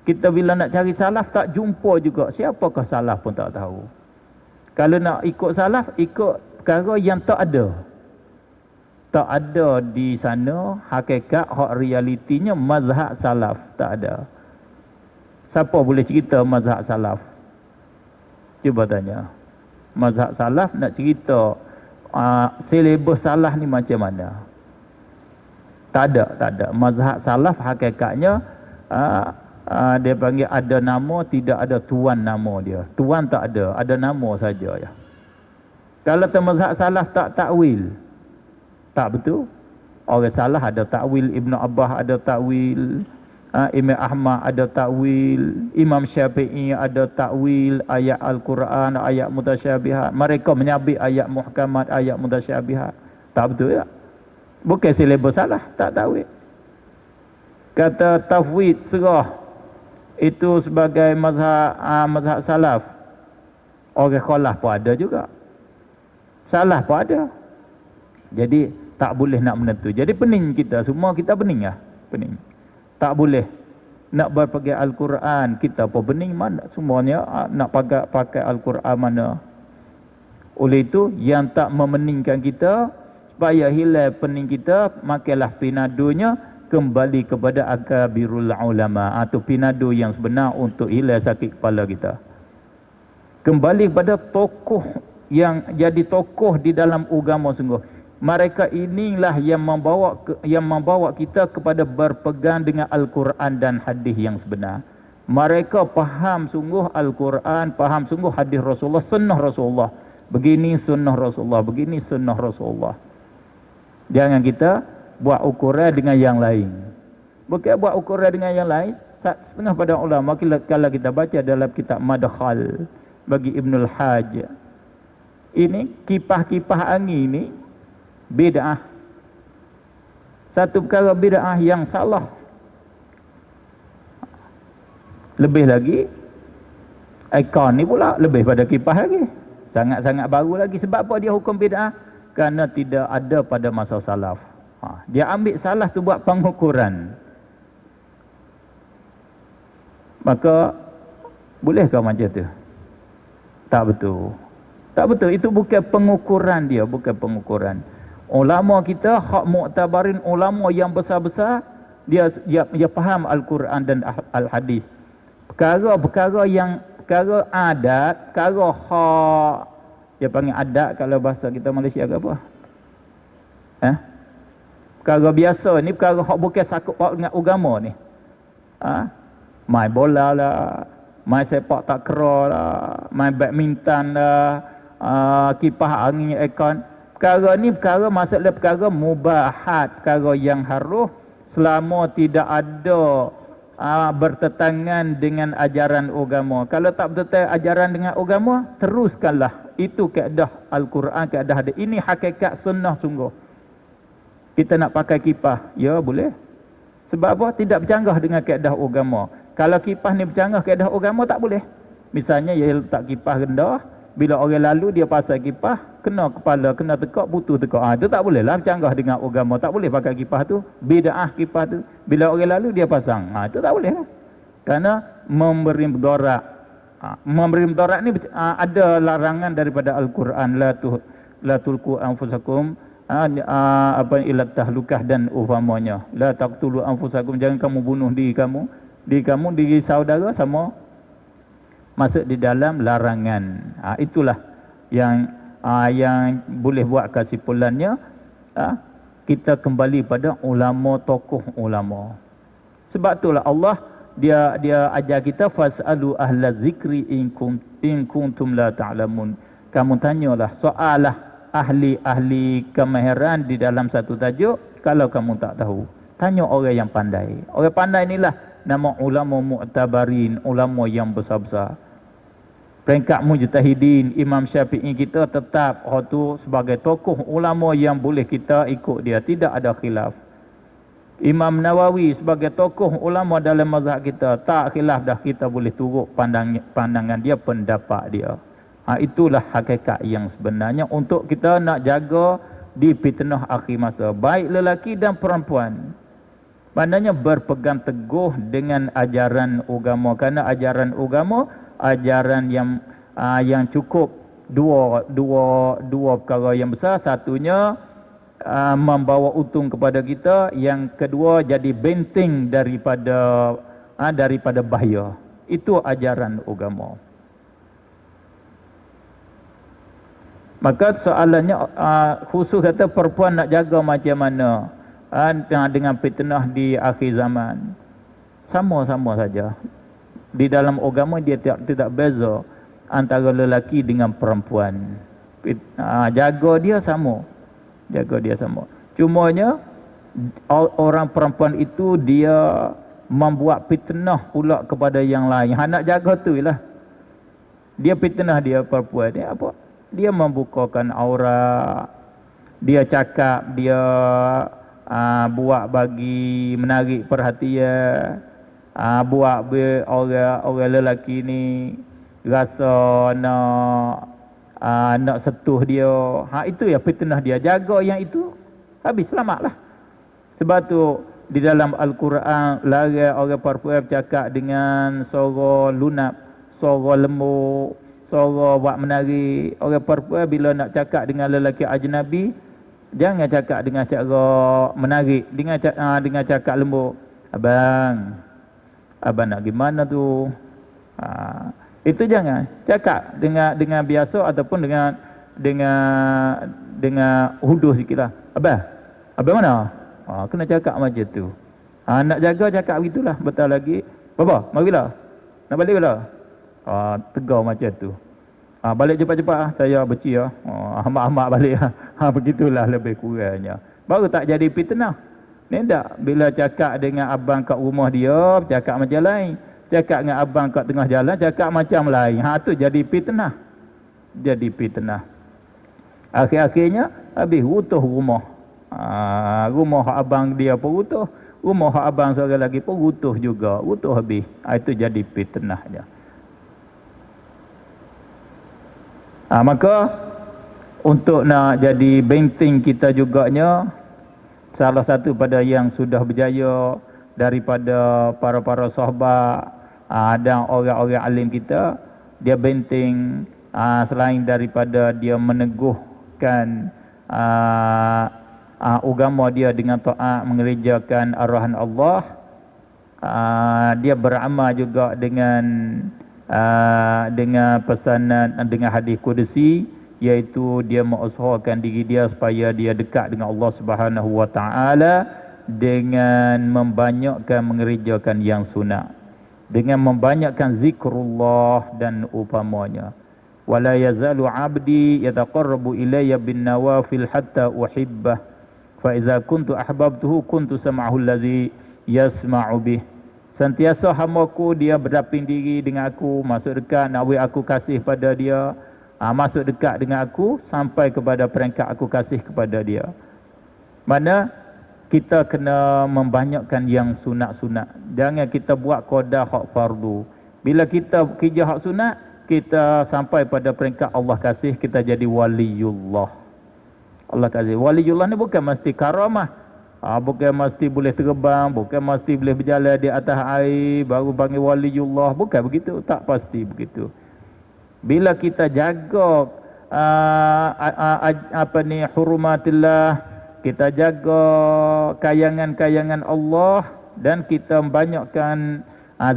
kita bila nak cari salaf tak jumpa juga. Siapakah salaf pun tak tahu. Kalau nak ikut salaf, ikut perkara yang tak ada. Tak ada di sana hakikat, hak realitinya mazhab salaf. Tak ada. Siapa boleh cerita mazhab salaf? Cuba tanya. Mazhab salaf nak cerita silabus salaf ni macam mana? Tak ada. Mazhab salaf hakikatnya dia panggil ada nama, tidak ada tuan nama dia. Tuan tak ada nama saja ya. Kalau mazhab salaf tak takwil, tak betul. Orang salah ada takwil, Ibn Abbas ada takwil, Imam Ahmad ada takwil, Imam Syafi'i ada takwil ayat Al-Quran, ayat mutasyabihat. Mereka menyabit ayat muhkamat, ayat mutasyabihat. Tak betul ya? Bukan silabus salah, tak takwil. Kata tafwid serah itu sebagai mazhab salaf. Orang khalaf pun ada juga. Salah pun ada. Jadi tak boleh nak menentu. Jadi pening kita, semua kita pening lah. Pening. Tak boleh nak berpegang Al-Quran, kita pun pening mana semuanya nak pakai Al-Quran mana. Oleh itu yang tak memeningkan kita, supaya hilang pening kita, makailah pinadunya kembali kepada akabirul ulama, atau pinadu yang sebenar untuk hilang sakit kepala kita. Kembali kepada tokoh yang jadi tokoh di dalam agama sungguh. Mereka inilah yang membawa kita kepada berpegang dengan Al-Quran dan hadis yang sebenar. Mereka faham sungguh Al-Quran, faham sungguh hadis Rasulullah, sunnah Rasulullah. Begini sunnah Rasulullah, begini sunnah Rasulullah. Jangan kita buat ukuran dengan yang lain. Bukan buat ukuran dengan yang lain. Setengah pada ulama, kalau kita baca dalam kitab Madkhal bagi Ibnul Hajj, ini kipah-kipah angin ini bid'ah. Satu perkara bid'ah yang salah. Lebih lagi, ikon ni pula lebih pada kipah lagi. Sangat-sangat baru lagi. Sebab apa dia hukum bid'ah? Kerana tidak ada pada masa salaf. Dia ambil salah tu buat pengukuran. Maka, bolehkah macam tu? Tak betul. Tak betul. Itu bukan pengukuran dia. Bukan pengukuran. Ulama kita, hak mu'tabarin, ulama yang besar-besar, dia faham Al-Quran dan Al-Hadis. Perkara adat, perkara hak, dia panggil adat kalau bahasa kita Malaysia ke apa? Perkara biasa ni, perkara hak bukan sakut paut dengan agama ni. Main bola lah, main sepak takraw lah, main badminton lah, kipas angin aircon. Perkara ni perkara masuk dalam perkara mubahat, perkara yang harus selama tidak ada bertentangan dengan ajaran agama. Kalau tak bertentangan ajaran dengan agama, teruskanlah. Itu kaedah Al-Quran, kaedah ada. Ini hakikat sunnah sungguh. Kita nak pakai kipas, ya boleh. Sebab apa? Tidak bercanggah dengan kaedah agama. Kalau kipas ni bercanggah kaedah agama, tak boleh. Misalnya, ya letak kipas rendah, bila orang lalu dia pasang kipas, kena kepala, kena tekak, putus tekak. Itu tak boleh lah bercanggah dengan agama. Tak boleh pakai kipas tu. Bid'ah kipas tu. Bila orang lalu dia pasang. Itu tak boleh lah. Kerana memberi mudarat. Memberi mudarat ni ada larangan daripada Al-Quran. La tulqu anfusakum ila tahlukah dan umpamanya. La taqtulu anfusakum, jangan kamu bunuh diri kamu. Diri saudara sama masuk di dalam larangan. Itulah yang boleh buat kesimpulannya. Kita kembali pada ulama, tokoh ulama. Sebab itulah Allah dia ajar kita, fasalu ahla zikri in kuntum la ta'lamun. Kamu tanyalah, soalah ahli kemahiran di dalam satu tajuk kalau kamu tak tahu. Tanya orang yang pandai. Orang pandai inilah nama ulama mu'tabarin, ulama yang besar-besar. Peringkat mujtahidin, Imam Syafi'i kita tetap tu sebagai tokoh ulama yang boleh kita ikut dia, tidak ada khilaf. Imam Nawawi sebagai tokoh ulama dalam mazhab kita, tak khilaf dah, kita boleh turut pandangan dia, pendapat dia. Itulah hakikat yang sebenarnya untuk kita nak jaga di fitnah akhir masa, baik lelaki dan perempuan. Maknanya berpegang teguh dengan ajaran agama, kerana ajaran agama ajaran yang cukup dua perkara yang besar. Satunya membawa untung kepada kita, yang kedua jadi benteng daripada bahaya. Itu ajaran agama. Maka soalannya khusus kata perempuan nak jaga macam mana dengan fitnah di akhir zaman. Sama-sama saja. Di dalam agama dia tidak beza antara lelaki dengan perempuan. Jaga dia sama. Cumanya orang perempuan itu dia membuat fitnah pula kepada yang lain. Nak jaga tu lah. Dia fitnah dia perempuan ni apa? Dia membukakan aurat. Dia cakap, dia buat bagi menarik perhatian. Buat orang lelaki ni rasa nak setuh dia. Itu ya fitnah dia. Jaga yang itu, habis selamatlah. Sebab tu di dalam Al-Quran larang orang perempuan bercakap dengan suara lunak, suara lembut, suara buat menarik. Orang perempuan bila nak cakap dengan lelaki ajnabi, jangan cakap dengan cara menarik, dengan cakap lembut. Abang nak gimana tu? Itu jangan cakap dengan biasa ataupun dengan huduh sikitlah. Abang mana? Kena cakap macam tu. Nak jaga cakap begitulah. Betul lagi. Bapa, marilah. Nak balik bila? Tegar macam tu. Balik cepat-cepat. Saya beci ya. Ahmak-ahmak balik. Begitulah lebih kurangnya. Baru tak jadi fitnah. Ni tak. Bila cakap dengan abang kat rumah dia, cakap macam lain. Cakap dengan abang kat tengah jalan, cakap macam lain. Tu jadi fitnah. Akhir-akhirnya, habis rutuh rumah. Rumah abang dia pun rutuh. Rumah abang seorang lagi pun rutuh juga. Rutuh habis. Itu jadi fitnah je. Maka, untuk nak jadi benteng kita juganya, salah satu pada yang sudah berjaya daripada para sahabat dan orang-orang alim kita, dia benteng selain daripada dia meneguhkan agama dia dengan taat mengerjakan arahan Allah, dia beramal juga dengan pesanan, dengan hadis kudusi iaitu dia mengusahakan diri dia supaya dia dekat dengan Allah Subhanahu wa taala dengan membanyakkan mengerjakan yang sunat, dengan membanyakkan zikrullah dan upamanya. Wala yazalu 'abdi yataqarrabu ilayya bin nawafil hatta uhibbah fa idza kuntu ahbabtuhu kuntu sam'ahu allazi yasma'u bih. Sentiasa hamba-Ku dia berdaping diri dengan aku, masuk dekat, nak aku kasih pada dia, masuk dekat dengan aku sampai kepada peringkat aku kasih kepada dia. Mana kita kena membanyakkan yang sunat-sunat. Jangan kita buat qada hak fardu. Bila kita kerja hak sunat, kita sampai pada peringkat Allah kasih, kita jadi waliullah. Allah kasih. Waliullah ni bukan mesti karamah. Bukan mesti boleh terbang, bukan mesti boleh berjalan di atas air baru panggil waliullah. Bukan begitu, tak pasti begitu. Bila kita jaga hurumatillah, kita jaga kayangan-kayangan Allah dan kita banyakkan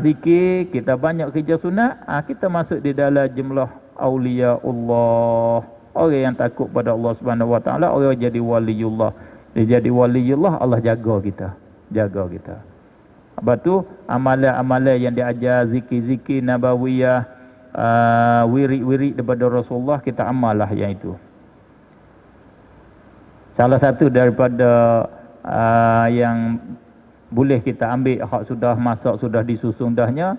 zikir, kita banyak kerja sunat, kita masuk di dalam jumlah aulia Allah. Orang yang takut pada Allah Subhanahu wa taala, orang jadi waliullah. Dia jadi waliullah, Allah jaga kita. Jaga kita. Lepas tu amalan-amalan yang diajar, zikir-zikir nabawiyah, wirid-wirid daripada Rasulullah, kita amal lah yang itu. Salah satu daripada yang boleh kita ambil hak sudah masak, sudah disusun dahnya,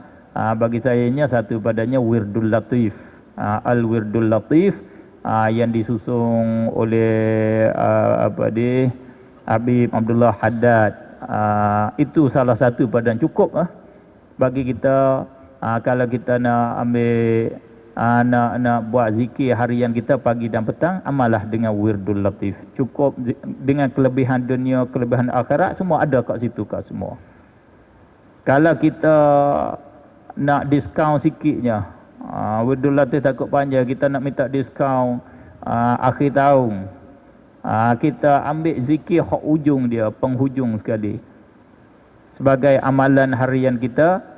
bagi sayanya satu padanya Wirdul Latif. Al-Wirdul Latif yang disusun oleh Habib Abdullah Haddad. Itu salah satu padan cukup bagi kita. Kalau kita nak ambil nak buat zikir harian kita pagi dan petang, amalah dengan Wirdul Latif. Cukup dengan kelebihan dunia, kelebihan akhirat, semua ada kat situ kat semua. Kalau kita nak diskaun sikitnya, Wirdul Latif takut panjang, kita nak minta diskaun akhir tahun, kita ambil zikir hak ujung dia, penghujung sekali, sebagai amalan harian kita.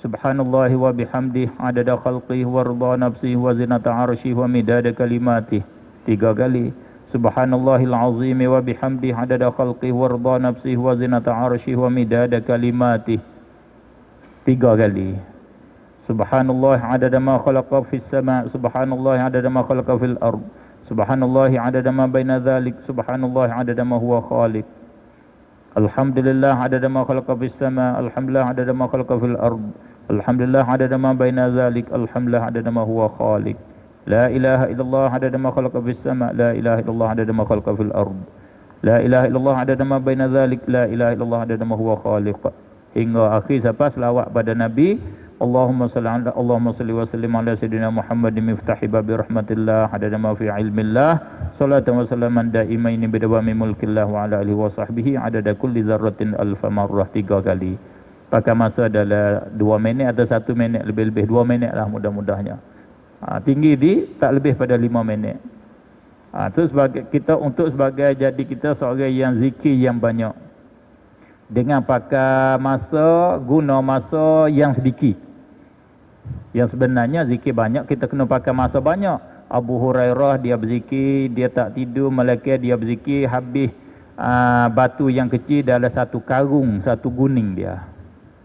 Subhanallah wa bihamdih adada khalqih wa rida nafsih wa zinata arshih wa midada kalimatih. 3 kali. Subhanallahil azim wa bihamdih adada khalqih wa rida nafsih wa zinata arshih wa midada kalimatih. 3 kali. Subhanallah adada ma khalaqa fis sama', subhanallah adada ma khalaqa fil ard, subhanallah adada ma baina dhalik, subhanallah adada ma huwa khaliq. Alhamdulillah adada ma khalaqa fis sama', alhamdulillah adada ma khalaqa fil ard, alhamdulillah adada ma baina dhalik, alhamdulillah adada ma huwa khaliq. La ilaha illallah adada ma khalaqa fis sama', la ilaha illallah adada ma khalaqa fil ard, la ilaha illallah adada ma baina dhalik, la ilaha illallah adada ma huwa khaliq. Hingga akhir sampai selawat pada Nabi. Allahumma salli wa sallim ala sayyidina Muhammadin miftahi babi rahmatillah adada ma fi ilmillah, salatan wa salaman daimaini bidawami mulkillah wa ala alihi wa sahbihi adada kulli zarratin alfa marrah. 3 kali. Pakai masa adalah 2 minit atau 1 minit, lebih-lebih 2 minit lah mudah-mudahnya. Tinggi di tak lebih pada 5 minit. Itu sebagai kita, untuk sebagai jadi kita seorang yang zikir yang banyak, dengan pakai masa, guna masa yang sedikit. Yang sebenarnya zikir banyak, kita kena pakai masa banyak. Abu Hurairah dia berzikir, dia tak tidur, malaikat dia berzikir, habis batu yang kecil dalam satu karung, satu guning dia.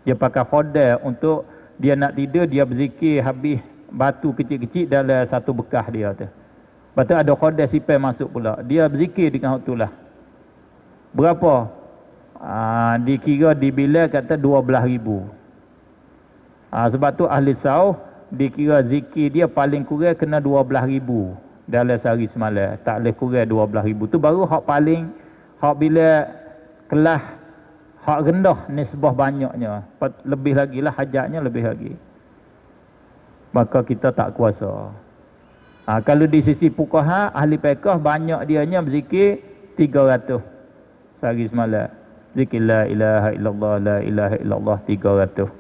Dia pakai khodar untuk dia nak tidur, dia berzikir, habis batu kecil-kecil dalam satu bekas dia tu. Lepas tu ada khodar sipai masuk pula. Dia berzikir dengan waktu lah. Berapa? Dikira dibilal kata 12,000. Sebab tu ahli sahih dikira zikir dia paling kurang kena 12,000 dalam sehari semalam. Tak boleh kurang 12,000. Tu baru hak paling, hak bila kelas hak rendah nisbah banyaknya. Lebih lagi lah hajatnya, lebih lagi. Maka kita tak kuasa. Kalau di sisi fuqaha, ahli fiqh banyak dianya berzikir 300 sehari semalam. Zikir la ilaha illallah, la ilaha illallah 300.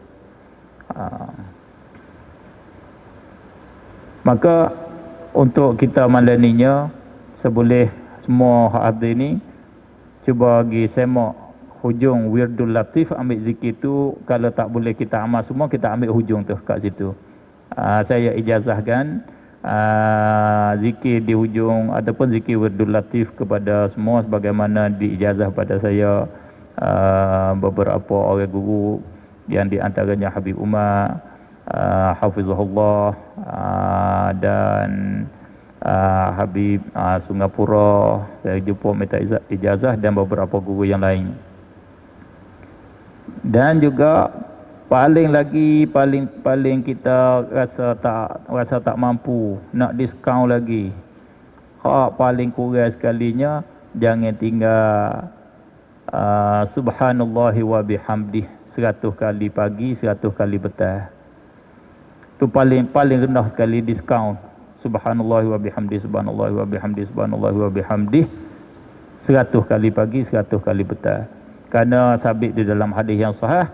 Maka untuk kita malam ninya, seboleh semua hadir ni cuba pergi semak hujung Wirdul Latif, ambil zikir tu. Kalau tak boleh kita amal semua, kita ambil hujung tu kat situ. Saya ijazahkan zikir di hujung ataupun zikir wirdul latif kepada semua sebagaimana diijazah pada saya beberapa orang guru yang di antaranya Habib Umar, Hafizahullah, dan Habib Sungapura. Saya jumpa minta ijazah dan beberapa guru yang lain. Dan juga paling kita rasa tak mampu nak diskaun lagi. Hak paling kurang sekalinya jangan tinggal subhanallahi wa bihamdih 100 kali pagi, 100 kali petang. Tu paling rendah sekali diskaun. Subhanallahi wa bihamdih, subhanallahi wa bihamdih, subhanallahi wa bihamdih 100 kali pagi, 100 kali petang. Kerana sabit di dalam hadis yang sahih,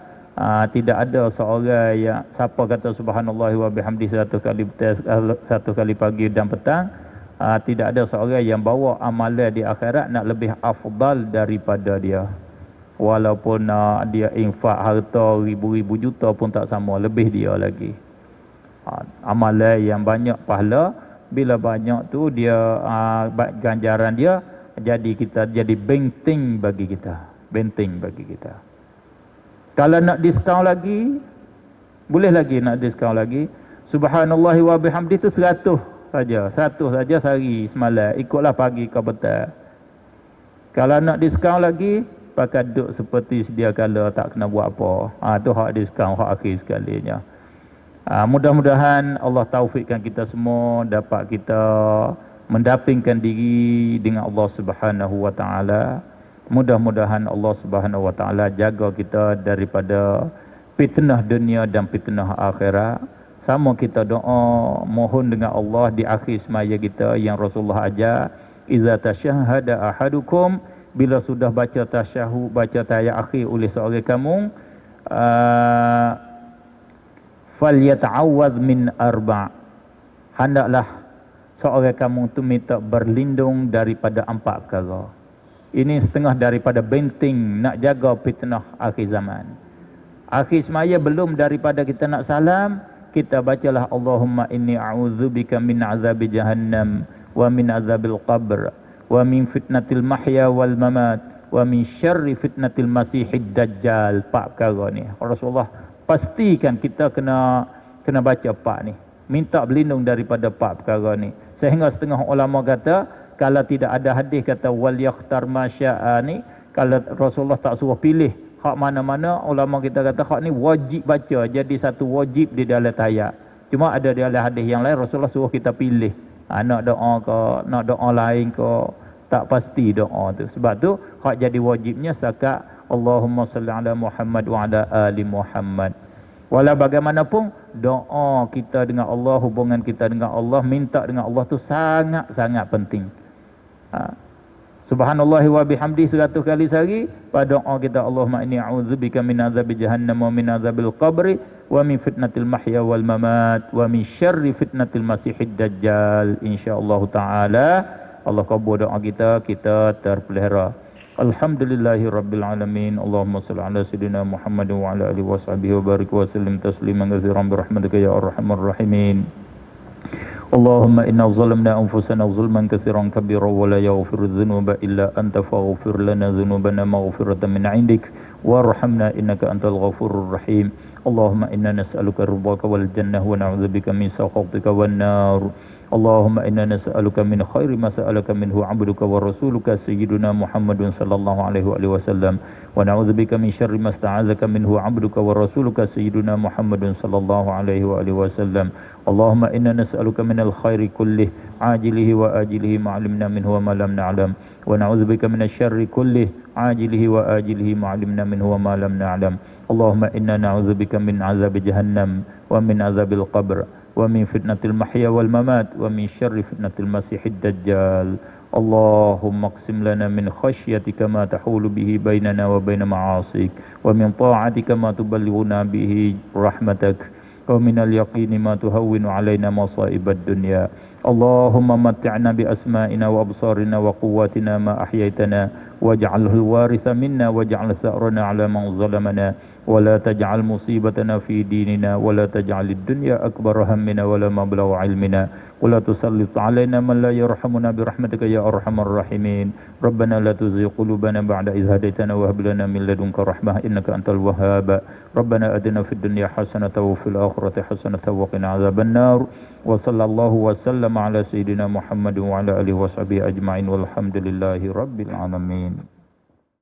tidak ada seorang yang siapa kata subhanallah wa bihamdi 100 kali petang, 100 kali pagi dan petang, tidak ada seorang yang bawa amalan di akhirat nak lebih afdal daripada dia. Walaupun dia infak harta ribu-ribu juta pun tak sama, lebih dia lagi. Amalan yang banyak pahala, bila banyak tu dia ganjaran dia jadi benteng bagi kita. Benteng bagi kita. Kalau nak diskaun lagi, boleh lagi nak diskaun lagi. Subhanallah wa bihamdi itu 100 saja. 100 saja sehari semalam. Ikutlah pagi ke petang. Kalau nak diskaun lagi, pakai duduk seperti sedia kala, tak kena buat apa. Itu hak diskaun, hak akhir sekalinya. Mudah-mudahan Allah taufikkan kita semua, dapat kita mendapingkan diri dengan Allah Subhanahu wa taala. Mudah-mudahan Allah Subhanahu wa taala jaga kita daripada fitnah dunia dan fitnah akhirat. Sama kita doa mohon dengan Allah di akhir semaya kita yang Rasulullah ajar, iza tasyahhada ahadukum, bila sudah baca tasyahud, baca tahiyat akhir oleh seorang kamu, falyata'awwadz min arba'. Hendaklah seorang kamu tu minta berlindung daripada 4 perkara. Ini setengah daripada benteng nak jaga fitnah akhir zaman. Akhir semaya belum daripada kita nak salam, kita bacalah Allahumma inni a'udzubika min azabi jahannam wa min azabil qabr wa min fitnatil mahya wal mamat wa min syarri fitnatil masihid dajjal. 4 perkara ni Rasulullah pastikan kita kena baca 4 ni. Minta berlindung daripada 4 perkara ni. Sehingga setengah ulama kata, kalau tidak ada hadis kata wal yakhtar masya'a ni, kalau Rasulullah tak suruh pilih hak mana-mana, ulama kita kata hak ni wajib baca, jadi satu wajib di dalam tahiyat. Cuma ada di dalam hadis yang lain Rasulullah suruh kita pilih. Nak doa ke, nak doa lain ke, tak pasti doa tu. Sebab tu hak jadi wajibnya setakat Allahumma salli ala Muhammad wa ala ali Muhammad. Walau bagaimanapun doa kita dengan Allah, hubungan kita dengan Allah, minta dengan Allah tu sangat-sangat penting. Subhanallah wa bihamdi 100 kali sehari. Pada doa kita Allahumma inni a'udzubika min azabi jahannam wa min azabil qabri wa min fitnatil mahya wal mamat wa min syarri fitnatil masihid dajjal. InsyaAllah ta'ala Allah kabul doa kita, kita terpelihara. Alhamdulillahi rabbil alamin. Allahumma salli ala sayyidina Muhammad wa ala alihi wa sahbihi wa barik wa sallim tasliman katsiran bi rahmatika ya arhamar rahimin. Allahumma inna zalamna anfusana zulman katsiran kabiran wa la yaghfiru dzunuba illa anta faghfir lana dzunubana maghfiratan min 'indik warhamna innaka antal ghafurur rahim. Allahumma inna nas'aluka ridhaka wal jannah wa na'udzubika min sakhatika wan nar. Allahumma inna nas'aluka min khairi ma sa'alaka minhu 'abduka wa rasuluka sayyiduna Muhammadun sallallahu alaihi wa sallam wa na'udzubika min syarri ma sta'adzaka minhu 'abduka wa rasuluka sayyiduna Muhammadun sallallahu alaihi wa sallam. Allahumma inna nas'aluka minal khairi kullih ajilihi wa ajilihi ma 'alimna minhu wa ma lam na'lam wa na'udzubika minasy syarri kullih ajilihi wa ajilihi ma 'alimna minhu wa ma lam na'lam. Allahumma inna na'udzubika min 'adzabi jahannam wa min 'adzabil qabr wa min fitnatil mahya wal mamat wa min syarri fitnatil masihid dajjal. Allahumma qsim lana min khasyatika ma tahulu bihi bainana wa baina ma'asik wa min ta'atika ma tuballighuna bihi rahmatak wa min al-yaqini ma tuhawwinu alaina masa'ibad dunya. Allahumma matti'na bi asma'ina wa absarina wa quwwatina ma ahyaytana waj'alhu al-waritha minna waj'al tha'rana 'ala man zalamana ولا تجعل مصيبتنا في ديننا ولا تجعل الدنيا أكبر همنا ولا مبلغ علمنا ولا تسلط علينا من لا يرحمنا برحمتك يا أرحم الراحمين ربنا لا تزغ قلوبنا بعد إذ هديتنا وهب لنا من لدنك رحمة إنك أنت الوهاب ربنا آتنا في الدنيا حسنة وفي الآخرة حسنة وقنا عذاب النار وصلى الله وسلم على سيدنا محمد وعلى آله وصحبه أجمعين والحمد لله رب العالمين.